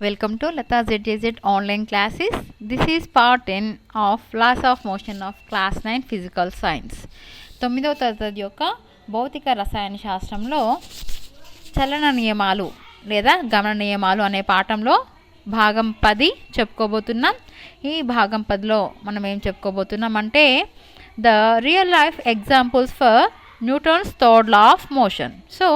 Welcome to Lata ZJZ online classes. This is part 10 of Laws of Motion of Class 9 Physical Science. 9వ తరగతి యొక్క భౌతిక రసాయన శాస్త్రంలో చలన నియమాలు లేదా గమన నియమాలు అనే పాఠంలో భాగం 10 చెప్పుకోబోతున్నాం. ఈ భాగం 10లో మనం ఏం చెప్పుకోబోతున్నాం అంటే the real life examples for Newton's third law of motion. So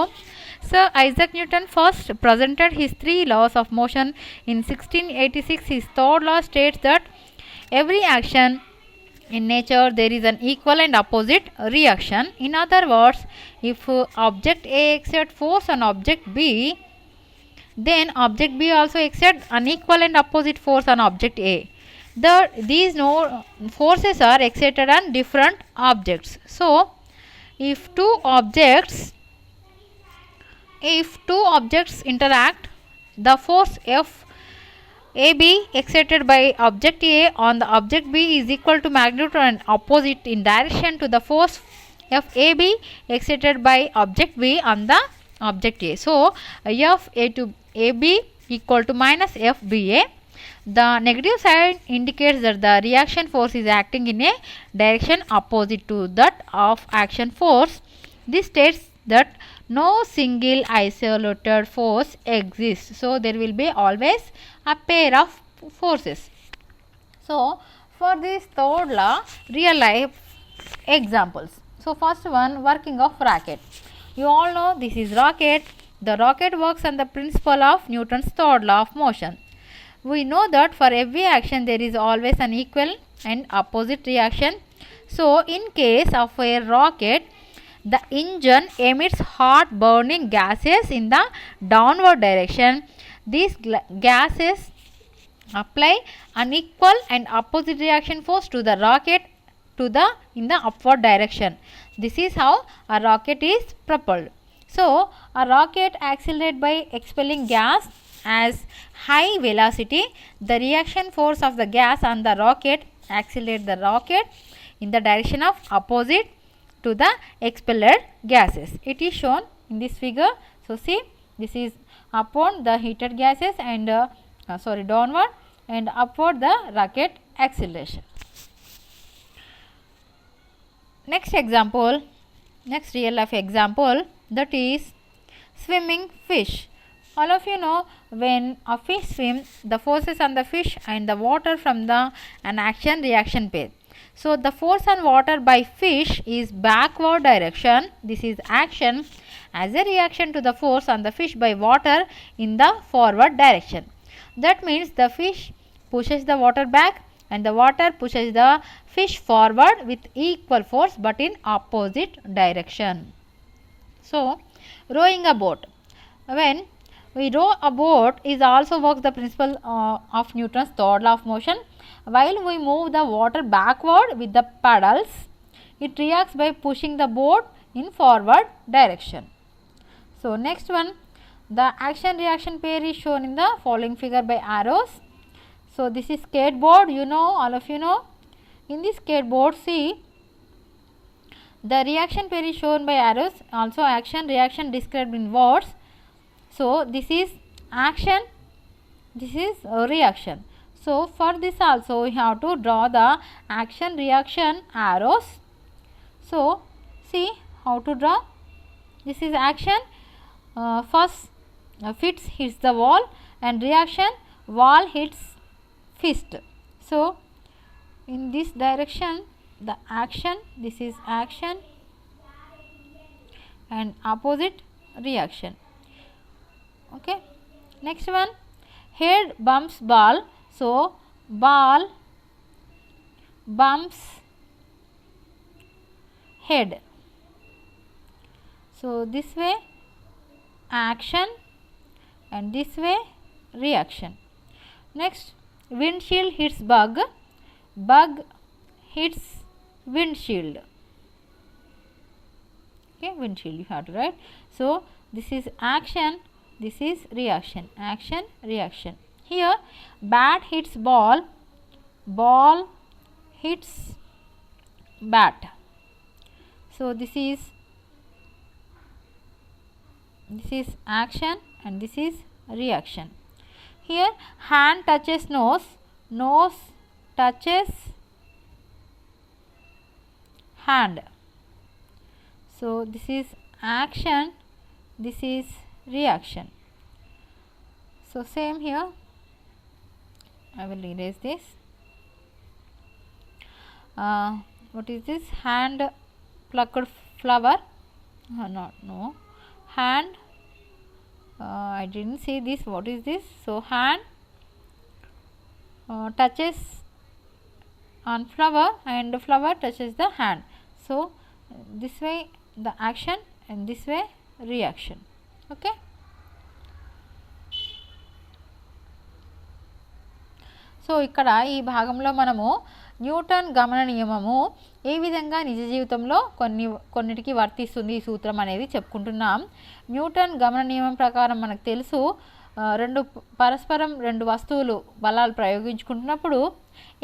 Sir Isaac Newton first presented his three laws of motion in 1686. His third law states that every action in nature there is an equal and opposite reaction. In other words, if object A exerts force on object B, then object B also exerts an equal and opposite force on object A. These forces are exerted on different objects. So, if two objects interact, the force F AB exerted by object A on the object B is equal to magnitude and opposite in direction to the force FAB exerted by object B on the object A. So, FA to AB equal to minus FBA. The negative side indicates that the reaction force is acting in a direction opposite to that of action force. This states that no single isolated force exists. So, there will be always a pair of forces. So, for this third law, real life examples. So, first one, working of rocket. You all know this is rocket. The rocket works on the principle of Newton's third law of motion. We know that for every action there is always an equal and opposite reaction. So, in case of a rocket, the engine emits hot burning gases in the downward direction. These gases apply an equal and opposite reaction force to the rocket in the upward direction. This is how a rocket is propelled. So, a rocket accelerates by expelling gas as high velocity. The reaction force of the gas on the rocket accelerates the rocket in the direction of opposite to the expelled gases. It is shown in this figure. So, see, this is upward the heated gases and downward, and upward the rocket acceleration. Next real life example, that is swimming fish. All of you know, when a fish swims, the forces on the fish and the water from an action reaction pair. So, the force on water by fish is backward direction. This is action as a reaction to the force on the fish by water in the forward direction. That means the fish pushes the water back and the water pushes the fish forward with equal force but in opposite direction. So, rowing a boat. When we row a boat is also works the principle of Newton's third law of motion. While we move the water backward with the paddles, it reacts by pushing the boat in forward direction. So, next one, the action reaction pair is shown in the following figure by arrows. So, this is skateboard, you know, all of you know. In this skateboard, see, the reaction pair is shown by arrows, also action reaction described in words. So, this is action, this is reaction. So, for this also we have to draw the action reaction arrows. So, see how to draw. This is action, first fist hits the wall, and reaction wall hits fist. So, in this direction the action, this is action and opposite reaction. Okay. Next one, head bumps ball. So, ball bumps head. So, this way action and this way reaction. Next, windshield hits bug, bug hits windshield. Okay, windshield you have to write. So, this is action, this is reaction, action, reaction. Here, bat hits ball, ball hits bat. So, this is action and this is reaction. Here hand touches nose, nose touches hand. So this is action, this is reaction. So same here, I will erase this. What is this? Hand plucked flower. No, hand. I didn't see this. What is this? So hand touches on flower and the flower touches the hand. So this way the action and this way reaction. Okay. So ఇక్కడ ఈ భాగంలో మనము Newton గమన నియమము ఏ విధంగా నిజ జీవితంలో కొన్నిటికి వర్తిస్తుంది ఈ సూత్రం అనేది చెప్పుకుంటున్నాం. న్యూటన్ గమన నియమం ప్రకారం మనకు తెలుసు, పరస్పరం రెండు వస్తువులు బలాలు ప్రయోగించుకుంటున్నప్పుడు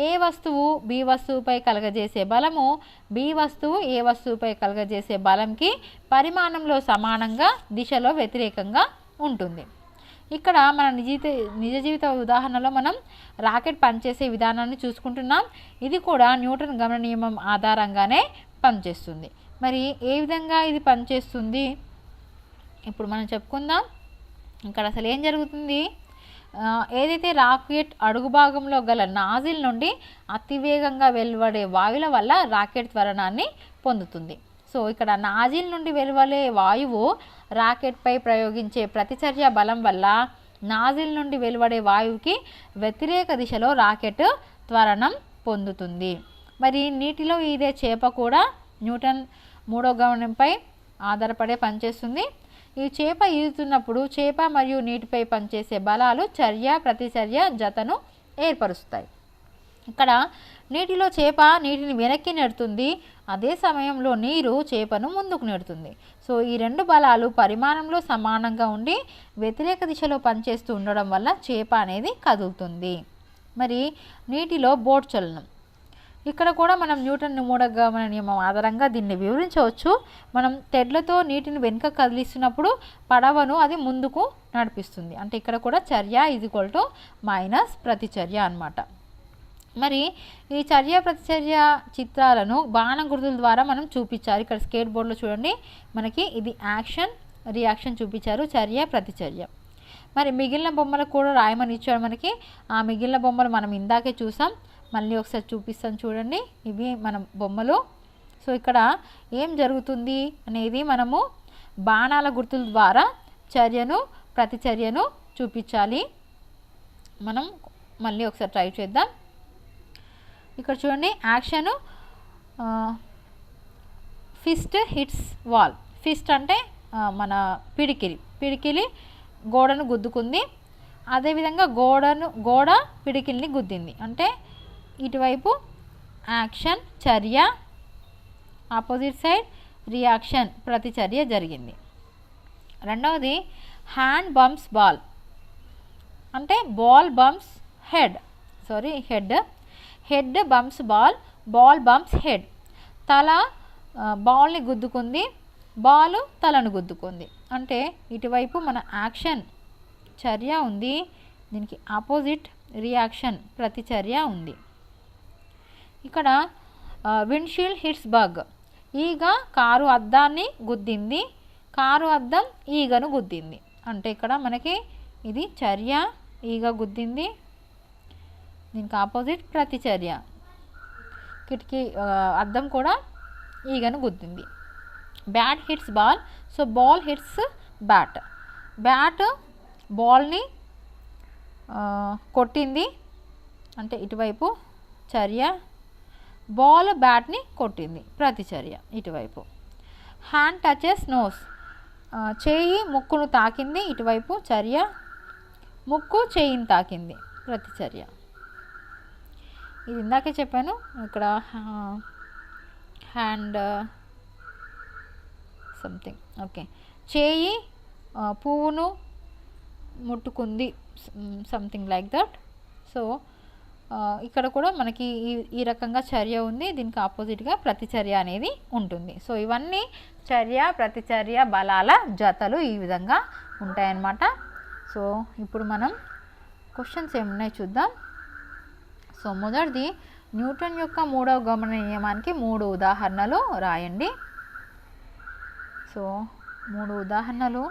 ఏ వస్తువు బి వస్తువుపై కలగజేసే బలము బి వస్తువు ఏ వస్తువుపై కలగజేసే బలంకి పరిమాణంలో సమానంగా దిశలో వ్యతిరేకంగా ఉంటుంది. ఇక్కడ మన నిజ జీవిత ఉదాహరణలో మనం రాకెట్ పనిచేసే విధానాన్ని చూసుకుంటున్నాం. ఇది కూడా న్యూటన్ గమన నియమం ఆధారంగానే పనిచేస్తుంది. మరి ఏ విధంగా ఇది పనిచేస్తుంది ఇప్పుడు మనం చెప్పుకుందాం. ఇక్కడ అసలు ఏం జరుగుతుంది, ఏదైతే రాకెట్ అడుగు భాగంలో గల నాజిల్ నుండి అతివేగంగా వెలువడే వాయువుల వల్ల రాకెట్ త్వరణాన్ని పొందుతుంది. సో ఇక్కడ నాజిల్ నుండి వెలువడే వాయువు రాకెట్పై ప్రయోగించే ప్రతిచర్య బలం వల్ల నాజిల్ నుండి వెలువడే వాయువుకి వ్యతిరేక దిశలో రాకెట్ త్వరణం పొందుతుంది. మరి నీటిలో ఈదే చేప కూడా న్యూటన్ మూడో గమనంపై ఆధారపడే పనిచేస్తుంది. ఈ చేప ఈదుతున్నప్పుడు చేప మరియు నీటిపై పనిచేసే బలాలు చర్య ప్రతిచర్య జతను ఏర్పరుస్తాయి. ఇక్కడ నీటిలో చేప నీటిని వెనక్కి నెడుతుంది, అదే సమయంలో నీరు చేపను ముందుకు నెడుతుంది. సో ఈ రెండు బలాలు పరిమాణంలో సమానంగా ఉండి వ్యతిరేక దిశలో పనిచేస్తూ ఉండడం వల్ల చేప అనేది కదులుతుంది. మరి నీటిలో బోట్ చలనం, ఇక్కడ కూడా మనం న్యూటన్ మూడో గమన నియమం ఆధారంగా దీన్ని వివరించవచ్చు. మనం తెడ్లతో నీటిని వెనుక కదిలిస్తున్నప్పుడు పడవను అది ముందుకు నడిపిస్తుంది. అంటే ఇక్కడ కూడా చర్య మైనస్ ప్రతిచర్య అన్నమాట. మరి ఈ చర్య ప్రతిచర్య చిత్రాలను బాణ గుర్తుల ద్వారా మనం చూపించారు. ఇక్కడ స్కేట్ బోర్డులో చూడండి, మనకి ఇది యాక్షన్ రియాక్షన్ చూపించారు, చర్య ప్రతిచర్య. మరి మిగిలిన బొమ్మలు కూడా రాయమని ఇచ్చాడు మనకి. ఆ మిగిలిన బొమ్మలు మనం ఇందాకే చూసాం, మళ్ళీ ఒకసారి చూపిస్తాను చూడండి. ఇవి మన బొమ్మలు. సో ఇక్కడ ఏం జరుగుతుంది అనేది మనము బాణాల గుర్తుల ద్వారా చర్యను ప్రతిచర్యను చూపించాలి. మనం మళ్ళీ ఒకసారి ట్రై చేద్దాం. ఇక్కడ చూడండి, action fist hits wall. Fist అంటే మన పిడికిలి గోడను గుద్దుకుంది. అదేవిధంగా గోడ పిడికిల్ని గుద్దింది. అంటే ఇటువైపు యాక్షన్ చర్య, ఆపోజిట్ సైడ్ రియాక్షన్ ప్రతిచర్య జరిగింది. రెండవది హ్యాండ్ బంప్స్ బాల్, అంటే ball bumps head bumps ball bumps head. తల బాల్ని గుద్దుకుంది, బాల్ తలను గుద్దుకుంది. అంటే ఇటువైపు మన యాక్షన్ చర్య ఉంది, దీనికి ఆపోజిట్ రియాక్షన్ ప్రతిచర్య ఉంది. ఇక్కడ విండ్షీల్డ్ హిట్స్ బగ్, ఈగ కారు అద్దాన్ని గుద్దింది, కారు అద్దం ఈగను గుద్దింది. అంటే ఇక్కడ మనకి ఇది చర్య, ఈగ గుద్దింది, దీనికి ఆపోజిట్ ప్రతిచర్య. కిటికీ అద్దం కూడా ఈగను గుద్దింది. Bat hits ball, so ball hits bat బాల్ని కొట్టింది, అంటే ఇటువైపు చర్య. బాల్ బ్యాట్ని కొట్టింది, ప్రతిచర్య ఇటువైపు. హ్యాండ్ టచెస్ నోస్, చేయి ముక్కును తాకింది, ఇటువైపు చర్య. ముక్కు చేయిని తాకింది, ప్రతిచర్య. ఇది ఇందాకే చెప్పాను. ఇక్కడ హ్యాండ్ సంథింగ్ ఓకే, చేయి పువ్వును ముట్టుకుంది, సంథింగ్ లైక్ దట్. సో ఇక్కడ కూడా మనకి ఈ రకంగా చర్య ఉంది, దీనికి ఆపోజిట్గా ప్రతిచర్య అనేది ఉంటుంది. సో ఇవన్నీ చర్య ప్రతిచర్య బలాల జతలు ఈ విధంగా ఉంటాయన్నమాట. సో ఇప్పుడు మనం క్వశ్చన్స్ ఏమున్నాయి చూద్దాం. సో మొదటిది న్యూటన్ యొక్క మూడవ గమన నియమానికి 3 ఉదాహరణలు రాయండి. సో 3 ఉదాహరణలు.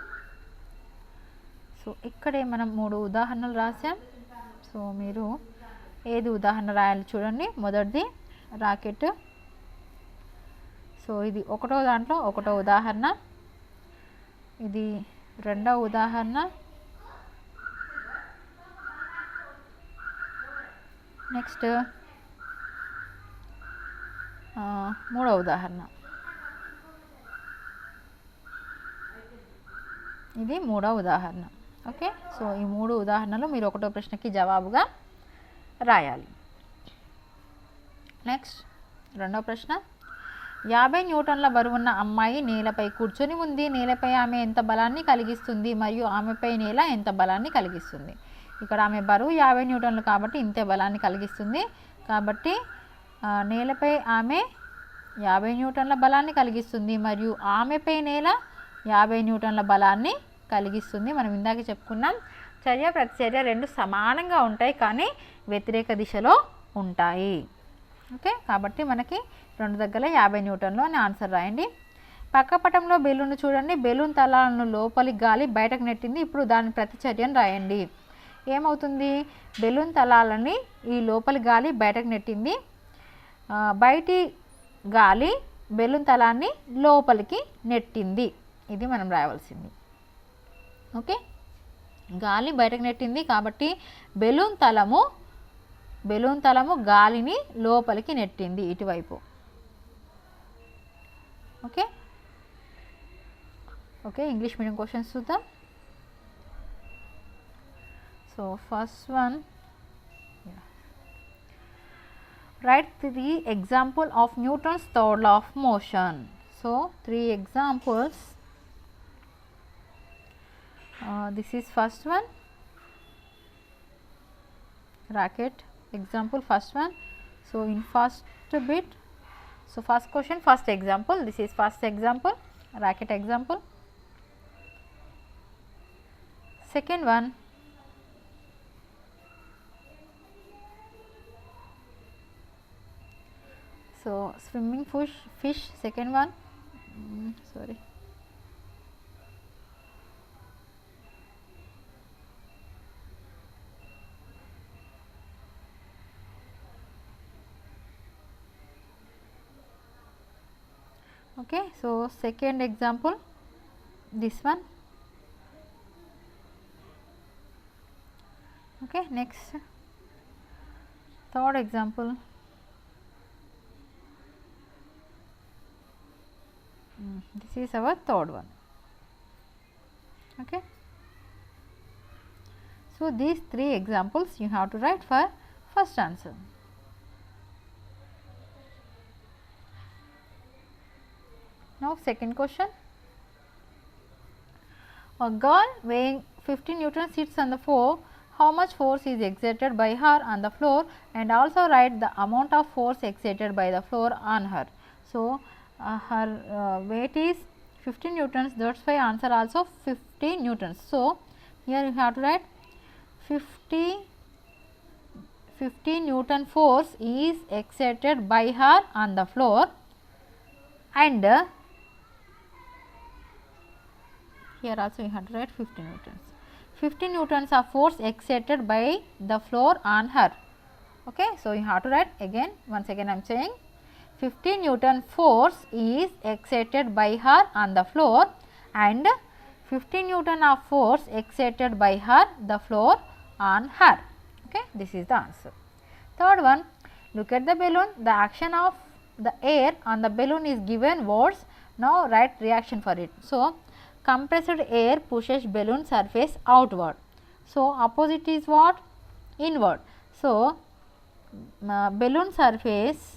సో ఇక్కడే మనం 3 ఉదాహరణలు రాసాం. సో మీరు ఏది ఉదాహరణ రాయాలి చూడండి. మొదటిది రాకెట్. సో ఇది ఒకటో దాంట్లో ఒకటో ఉదాహరణ, ఇది రెండవ ఉదాహరణ, నెక్స్ట్ మూడవ ఉదాహరణ, ఇది మూడవ ఉదాహరణ. ఓకే. సో ఈ 3 ఉదాహరణలు మీరు ఒకటో ప్రశ్నకి జవాబుగా రాయాలి. నెక్స్ట్ రెండవ ప్రశ్న, 50 న్యూటన్ల బరువున్న అమ్మాయి నేలపై కూర్చొని ఉంది. నేలపై ఆమె ఎంత బలాన్ని కలిగిస్తుంది మరియు ఆమెపై నేల ఎంత బలాన్ని కలిగిస్తుంది? ఇక్కడ ఆమె బరువు 50 న్యూటన్లు కాబట్టి ఇంతే బలాన్ని కలిగిస్తుంది. కాబట్టి నేలపై ఆమె 50 న్యూటన్ల బలాన్ని కలిగిస్తుంది మరియు ఆమెపై నేల 50 న్యూటన్ల బలాన్ని కలిగిస్తుంది. మనం ఇందాక చెప్పుకున్నాం చర్య ప్రతిచర్య రెండు సమానంగా ఉంటాయి కానీ వ్యతిరేక దిశలో ఉంటాయి. ఓకే. కాబట్టి మనకి రెండు దగ్గర 50 న్యూటన్లు అని ఆన్సర్ రాయండి. పక్క పటంలో బెలూన్ చూడండి. బెలూన్ తలాలను లోపలి గాలి బయటకు నెట్టింది. ఇప్పుడు దాని ప్రతిచర్యను రాయండి. ఏమవుతుంది? బెలూన్ తలాలని ఈ లోపలి గాలి బయటకు నెట్టింది. బయటి గాలి బెలూన్ తలాన్ని లోపలికి నెట్టింది. ఇది మనం రాయవలసింది. ఓకే. గాలి బయటకు నెట్టింది కాబట్టి బెలూన్ తలము గాలిని లోపలికి నెట్టింది ఇటువైపు. Okay. Okay. English medium questions చూద్దాం. So first one, write 3 example of Newton's third law of motion. So 3 examples. This is first one, racket example, first one. So in first bit, so first question, first example, this is first example, racket example. Second one, so swimming fish, second one, sorry. Okay, so second example, this one. Okay, next third example. This is our third one. Okay. So these 3 examples you have to write for first answer. Now second question. A girl weighing 50 newtons sits on the floor. How much force is exerted by her on the floor, and also write the amount of force exerted by the floor on her. So her weight is 50 newtons, that's why answer also 50 newtons. So here you have to write 50 newton force is exerted by her on the floor, and here also you have to write 50 newtons. 50 newtons of force exerted by the floor on her. Okay, so you have to write again, once again I am saying 50 newton force is exerted by her on the floor, and 50 newton of force exerted by her the floor on her. Okay, this is the answer. Third one, look at the balloon. The action of the air on the balloon is given words. Now write reaction for it. So compressed air pushes balloon surface outward. So opposite is what? Inward. So balloon surface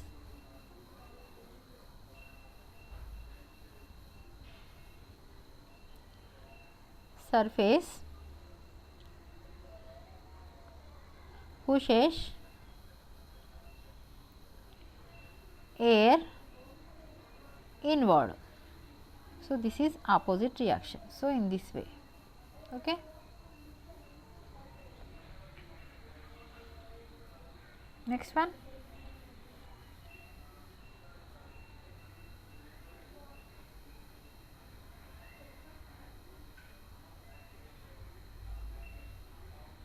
pushes air inward. So this is opposite reaction. So in this way. Okay. Next one.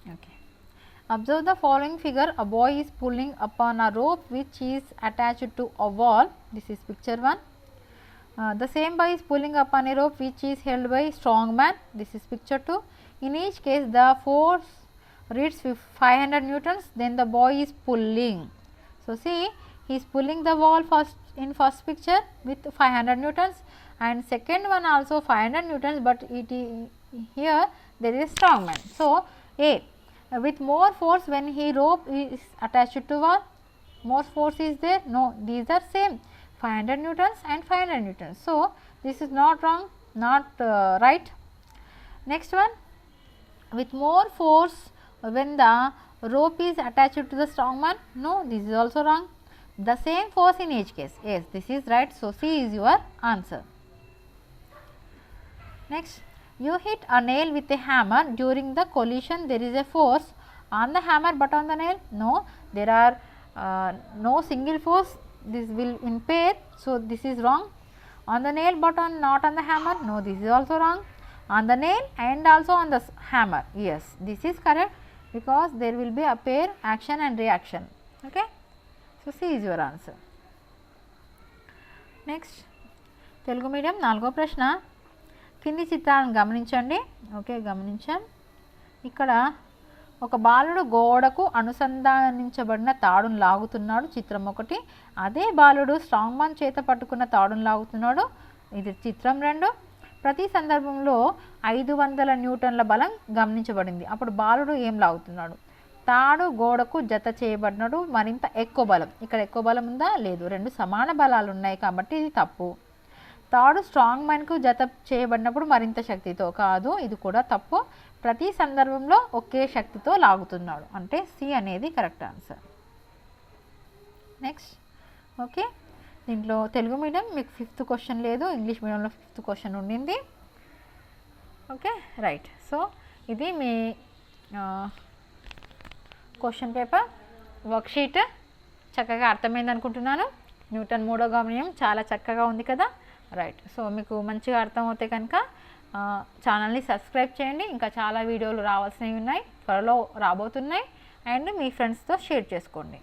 Okay. Observe the following figure. A boy is pulling upon a rope which is attached to a wall. This is picture 1. The same boy is pulling upon a rope which is held by strong man. This is picture 2. In each case the force reads 500 newtons, then the boy is pulling. So, see, he is pulling the wall first in first picture with 500 newtons, and second one also 500 newtons, but it is here there is strong man. So, A, with more force when he rope is attached to wall, more force is there? No, these are same, 500 newtons and 500 newtons. So, this is not wrong, not right. Next one, with more force when the rope is attached to the strong man. No, this is also wrong. The same force in each case. Yes, this is right. So, C is your answer. Next, you hit a nail with a hammer. During the collision there is a force on the hammer but on the nail. No, there are no single force. This will impair. So, this is wrong. On the nail but not on the hammer. No, this is also wrong. On the nail and also on the hammer. Yes, this is correct, because there will be a pair action and reaction. Okay. So, C is your answer. Next, Telugu medium 4వ ప్రశ్న. కింది చిత్రాలను గమనించండి. Okay, గమనించాం. ఇక్కడ ఒక బాలుడు గోడకు అనుసంధానించబడిన తాడును లాగుతున్నాడు, చిత్రం 1. అదే బాలుడు స్ట్రాంగ్ మ్యాన్ చేత పట్టుకున్న తాడును లాగుతున్నాడు, ఇది చిత్రం 2. ప్రతి సందర్భంలో 500 న్యూటన్ల బలం గమనించబడింది. అప్పుడు బాలుడు ఏం లాగుతున్నాడు? తాడు గోడకు జత చేయబడినడు మరింత ఎక్కువ బలం. ఇక్కడ ఎక్కువ బలం ఉందా? లేదు, రెండు సమాన బలాలు ఉన్నాయి కాబట్టి ఇది తప్పు. తాడు స్ట్రాంగ్ మ్యాన్కు జత చేయబడినప్పుడు మరింత శక్తితో, కాదు, ఇది కూడా తప్పు. ప్రతి సందర్భంలో ఒకే శక్తితో లాగుతున్నాడు, అంటే సి అనేది కరెక్ట్ ఆన్సర్. నెక్స్ట్, ఓకే, దీంట్లో తెలుగు మీడియం మీకు 5th క్వశ్చన్ లేదు, ఇంగ్లీష్ మీడియంలో 5th క్వశ్చన్ ఉండింది. Okay, right. సో, ఇది మీ క్వశ్చన్ పేపర్ వర్క్షీట్. చక్కగా అర్థమైంది అనుకుంటున్నాను. న్యూటన్ 3వ గమనం చాలా చక్కగా ఉంది కదా. రైట్. సో, మీకు మంచిగా అర్థమవుతే కనుక ఛానల్ని సబ్స్క్రైబ్ చేయండి. ఇంకా చాలా వీడియోలు రావాల్సినవి ఉన్నాయి, త్వరలో రాబోతున్నాయి. అండ్ మీ ఫ్రెండ్స్తో షేర్ చేసుకోండి.